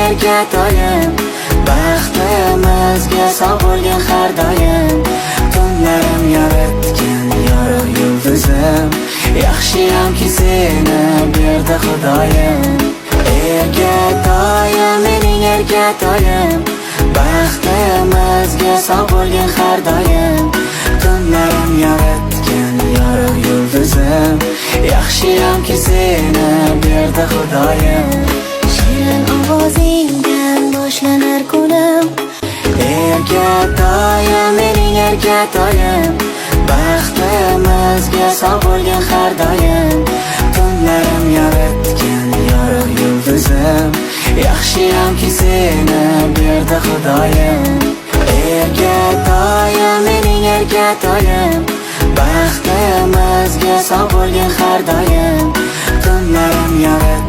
erkatoyim, baxtimizga sog' bo'lgin har doim. Tunlarim yaratgan yorug' yulduzim, yaxshiyamki seni berdi Xudoyim. Erkatoyim, mening erkatoyim, baxtimizga sog' bo'lgin har doim. Tunlarim yaratgan yorug' yulduzim, yaxshiyamki seni berdi Xudoyim. Shirin ovozingdan boshlanar kunim. Erkatoyim, mening erkatoyim, baxtimizga sog' bo'lgin har doim. Tunlarim yaratgan yorug' yulduzim, yaxshiyamki seni berdi Xudoyim. Erkatoyim, mening erkatoyim, baxtimizga sog' bo'lgin har doim. Tunlarim yaratgan